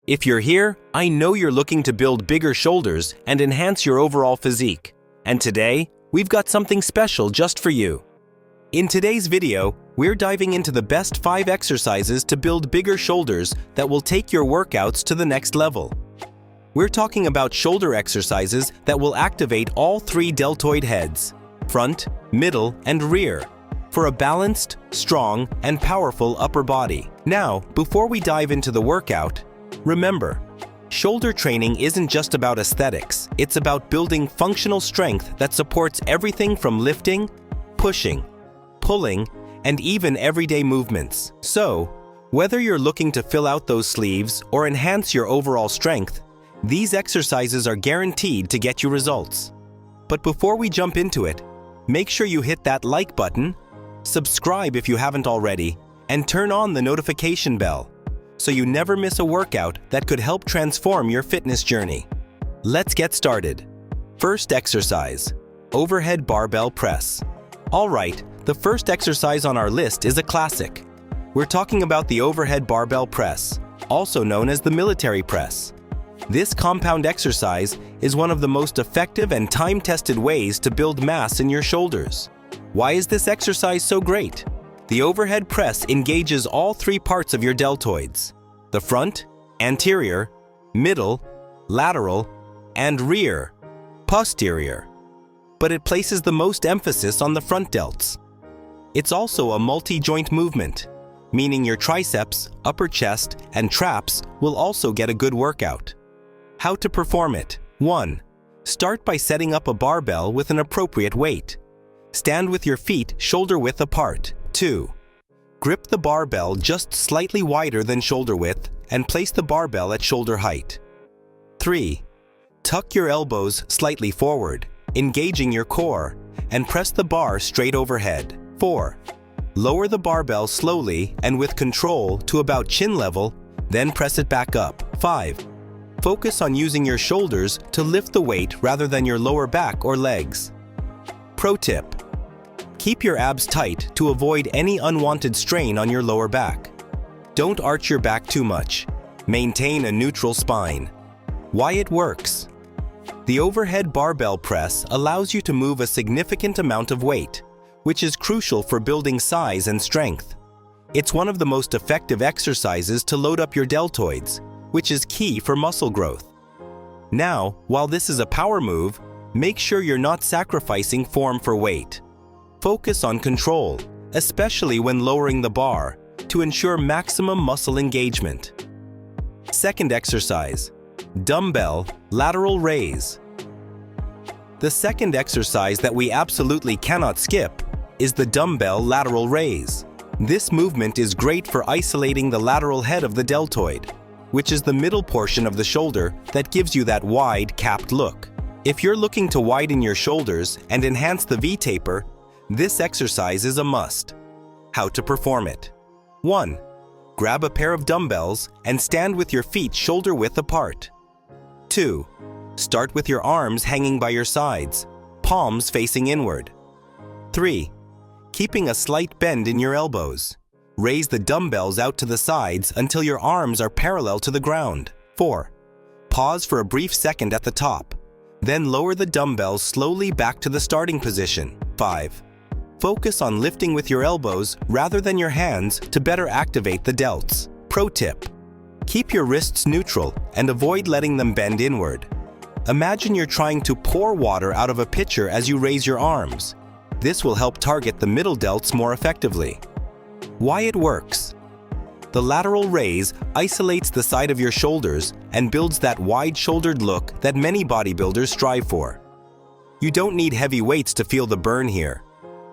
If you're here, I know you're looking to build bigger shoulders and enhance your overall physique. And today, we've got something special just for you. In today's video, we're diving into the best 5 exercises to build bigger shoulders that will take your workouts to the next level. We're talking about shoulder exercises that will activate all 3 deltoid heads, front, middle, and rear, for a balanced, strong, and powerful upper body. Now, before we dive into the workout, remember, shoulder training isn't just about aesthetics, it's about building functional strength that supports everything from lifting, pushing, pulling, and even everyday movements. So, whether you're looking to fill out those sleeves or enhance your overall strength, these exercises are guaranteed to get you results. But before we jump into it, make sure you hit that like button, subscribe if you haven't already, and turn on the notification bell, so you never miss a workout that could help transform your fitness journey. Let's get started. First exercise, overhead barbell press. All right, the first exercise on our list is a classic. We're talking about the overhead barbell press, also known as the military press. This compound exercise is one of the most effective and time-tested ways to build mass in your shoulders. Why is this exercise so great? The overhead press engages all 3 parts of your deltoids: the front, anterior, middle, lateral, and rear, posterior. But it places the most emphasis on the front delts. It's also a multi-joint movement, meaning your triceps, upper chest, and traps will also get a good workout. How to perform it? 1. Start by setting up a barbell with an appropriate weight. Stand with your feet shoulder width apart. 2. Grip the barbell just slightly wider than shoulder width and place the barbell at shoulder height. 3. Tuck your elbows slightly forward, engaging your core, and press the bar straight overhead. 4. Lower the barbell slowly and with control to about chin level, then press it back up. 5. Focus on using your shoulders to lift the weight rather than your lower back or legs. Pro tip: keep your abs tight to avoid any unwanted strain on your lower back. Don't arch your back too much. Maintain a neutral spine. Why it works? The overhead barbell press allows you to move a significant amount of weight, which is crucial for building size and strength. It's one of the most effective exercises to load up your deltoids, which is key for muscle growth. Now, while this is a power move, make sure you're not sacrificing form for weight. Focus on control, especially when lowering the bar, to ensure maximum muscle engagement. Second exercise, dumbbell lateral raise. The second exercise that we absolutely cannot skip is the dumbbell lateral raise. This movement is great for isolating the lateral head of the deltoid, which is the middle portion of the shoulder that gives you that wide, capped look. If you're looking to widen your shoulders and enhance the V-taper, this exercise is a must. How to perform it? 1. Grab a pair of dumbbells and stand with your feet shoulder width apart. 2. Start with your arms hanging by your sides, palms facing inward. 3. Keeping a slight bend in your elbows. Raise the dumbbells out to the sides until your arms are parallel to the ground. 4. Pause for a brief second at the top. Then lower the dumbbells slowly back to the starting position. 5. Focus on lifting with your elbows rather than your hands to better activate the delts. Pro tip: keep your wrists neutral and avoid letting them bend inward. Imagine you're trying to pour water out of a pitcher as you raise your arms. This will help target the middle delts more effectively. Why it works? The lateral raise isolates the side of your shoulders and builds that wide-shouldered look that many bodybuilders strive for. You don't need heavy weights to feel the burn here.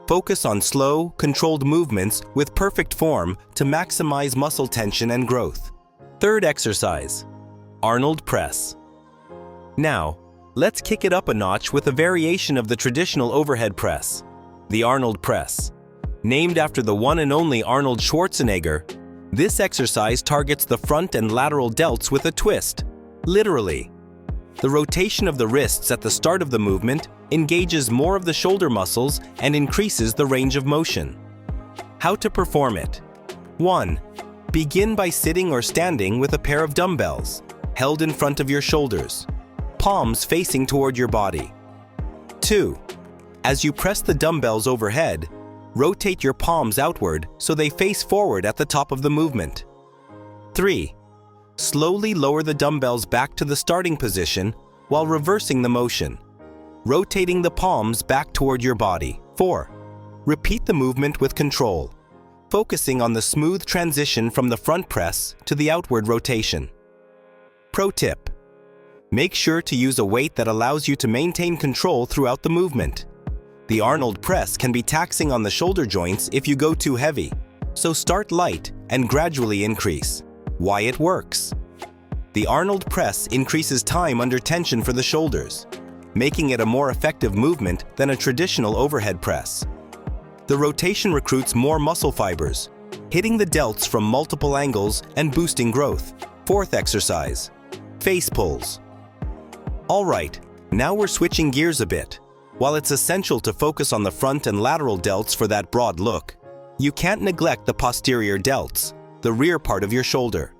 Focus on slow, controlled movements with perfect form to maximize muscle tension and growth. Third exercise, Arnold Press. Now, let's kick it up a notch with a variation of the traditional overhead press, the Arnold Press. Named after the one and only Arnold Schwarzenegger, this exercise targets the front and lateral delts with a twist, literally. The rotation of the wrists at the start of the movement engages more of the shoulder muscles and increases the range of motion. How to perform it? 1. Begin by sitting or standing with a pair of dumbbells, held in front of your shoulders, palms facing toward your body. 2. As you press the dumbbells overhead, rotate your palms outward so they face forward at the top of the movement. 3. Slowly lower the dumbbells back to the starting position while reversing the motion, rotating the palms back toward your body. 4. Repeat the movement with control, focusing on the smooth transition from the front press to the outward rotation. Pro tip: make sure to use a weight that allows you to maintain control throughout the movement. The Arnold Press can be taxing on the shoulder joints if you go too heavy, so start light and gradually increase. Why it works? The Arnold Press increases time under tension for the shoulders, making it a more effective movement than a traditional overhead press. The rotation recruits more muscle fibers, hitting the delts from multiple angles and boosting growth. 4th exercise: face pulls. Alright, now we're switching gears a bit. While it's essential to focus on the front and lateral delts for that broad look, you can't neglect the posterior delts, the rear part of your shoulder.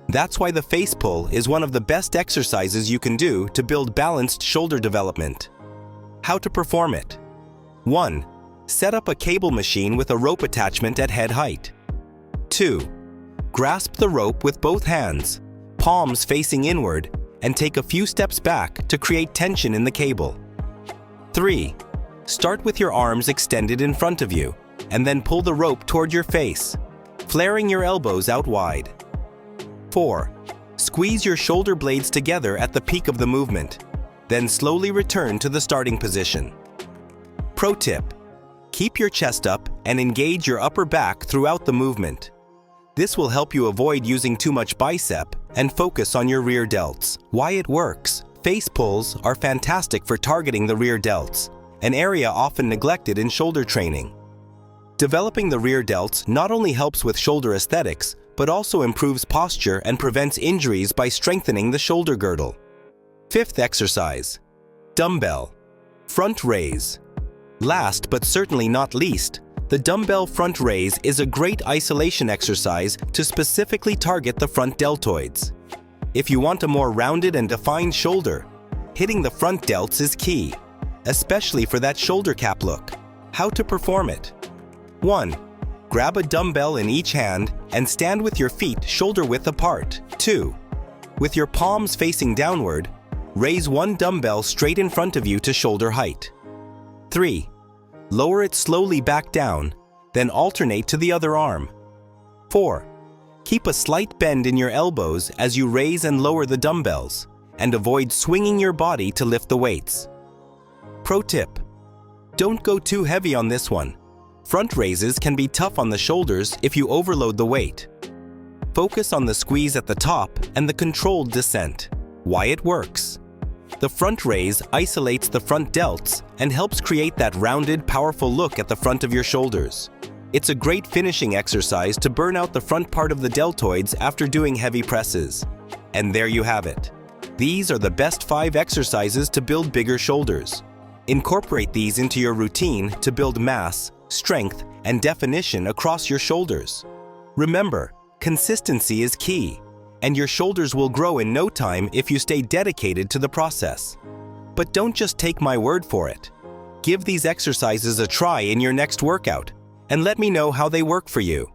That's why the face pull is one of the best exercises you can do to build balanced shoulder development. How to perform it? 1. Set up a cable machine with a rope attachment at head height. 2. Grasp the rope with both hands, palms facing inward, and take a few steps back to create tension in the cable. 3. Start with your arms extended in front of you, and then pull the rope toward your face, flaring your elbows out wide. 4. Squeeze your shoulder blades together at the peak of the movement, then slowly return to the starting position. Pro tip: keep your chest up and engage your upper back throughout the movement. This will help you avoid using too much bicep and focus on your rear delts. Why it works? Face pulls are fantastic for targeting the rear delts, an area often neglected in shoulder training. Developing the rear delts not only helps with shoulder aesthetics, but also improves posture and prevents injuries by strengthening the shoulder girdle. 5th exercise: dumbbell front raise. Last but certainly not least, the dumbbell front raise is a great isolation exercise to specifically target the front deltoids. If you want a more rounded and defined shoulder, hitting the front delts is key, especially for that shoulder cap look. How to perform it? 1. Grab a dumbbell in each hand and stand with your feet shoulder width apart. 2. With your palms facing downward, raise one dumbbell straight in front of you to shoulder height. 3. Lower it slowly back down, then alternate to the other arm. 4. Keep a slight bend in your elbows as you raise and lower the dumbbells, and avoid swinging your body to lift the weights. Pro tip: don't go too heavy on this one. Front raises can be tough on the shoulders if you overload the weight. Focus on the squeeze at the top and the controlled descent. Why it works? The front raise isolates the front delts and helps create that rounded, powerful look at the front of your shoulders. It's a great finishing exercise to burn out the front part of the deltoids after doing heavy presses. And there you have it. These are the best 5 exercises to build bigger shoulders. Incorporate these into your routine to build mass, strength, and definition across your shoulders. Remember, consistency is key, and your shoulders will grow in no time if you stay dedicated to the process. But don't just take my word for it. Give these exercises a try in your next workout, and let me know how they work for you.